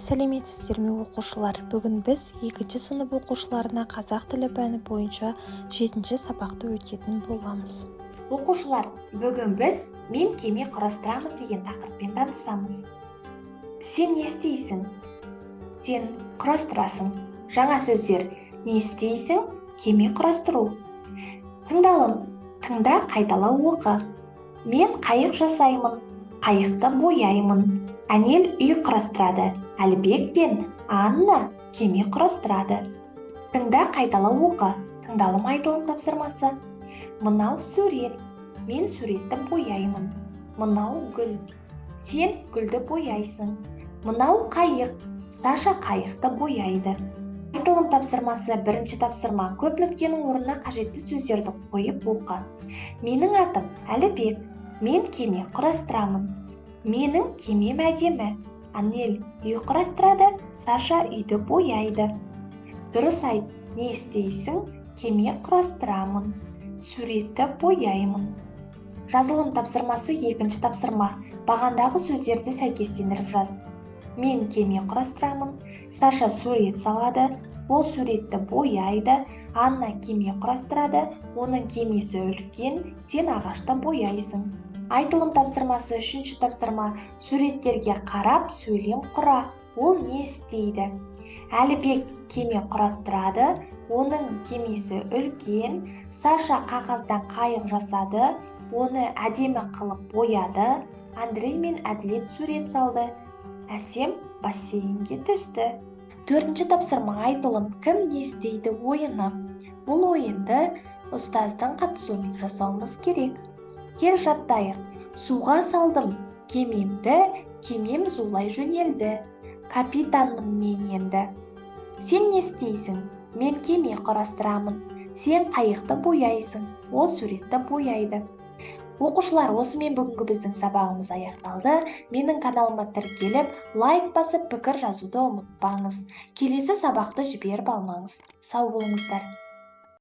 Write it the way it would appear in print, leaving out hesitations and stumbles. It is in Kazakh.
Сәлеметсіздер ме оқушылар? Бүгін біз 2 сынып оқушыларына қазақ тілі пәні бойынша 7 сабақты өтетін боламыз. Оқушылар, бүгін біз «Мен кеме құрастырамын» деген тақырыппен танысамыз. Сен не істейсің? Сен құрастырасың. Жаңа сөздер. Не істейсің? Кеме құрастыру. Тыңдалым. Тыңда, қайталау, оқы. Мен қайық жасаймын. Қайықты бояймын. Әнел үй құрастырады. Әлібек пен Анна кеме құрастырады. Тыңда, қайталау, оқы. Тыңдалым, айтылым тапсырмасы. Мынау сурет. Мен суретті бояймын. Мынау гүл. Сен гүлді бояйсың. Мынау қайық. Саша қайықты бояйды. Айтылым тапсырмасы. Бірінші тапсырма. Көп нүктенің орнына қажетті сөздерді қойып оқы. Менің атым Әлібек. Мен кеме құрастырамын. Менің кемем әдемі. Анел үй құрастырады. Саша үйді бояйды. Дұрыс айт. Не істейсің? Кеме құрастырамын. Суретті бояймын. Жазылым тапсырмасы. Екінші тапсырма. Бағандағы сөздерді сәйкестендіріп жаз. Мен кеме құрастырамын. Саша сурет салады. Ол суретті бояйды. Анна кеме құрастырады. Оның кемесі үлкен. Сен ағашты бояйсың. Айтылым тапсырмасы. Үшінші тапсырма. Суреттерге қарап сөйлем құра. Ол не істейді? Әлібек кеме құрастырады. Оның кемесі үлкен. Саша қағаздан қайық жасады. Оны әдемі қылып бояды. Андрей мен Әділет сурет салды. Әсем бассейнге түсті. Төртінші тапсырма. Айтылым. Кім не істейді ойыны? Бұл ойынды ұстаздың қатысуымен жасауымыз керек. Кел жаттайық. Суға салдым кемемді, кемем зулай жөнелді. Капитанмын мен енді. Сен не істейсің? Мен кеме құрастырамын. Сен қайықты бояйсың. Ол суретті бояйды. Оқушылар, осымен бүгінгі біздің сабағымыз аяқталды. Менің каналыма тіркеліп, лайк басып, пікір жазуды ұмытпаңыз. Келесі сабақты жіберіп алмаңыз. Сау болыңыздар.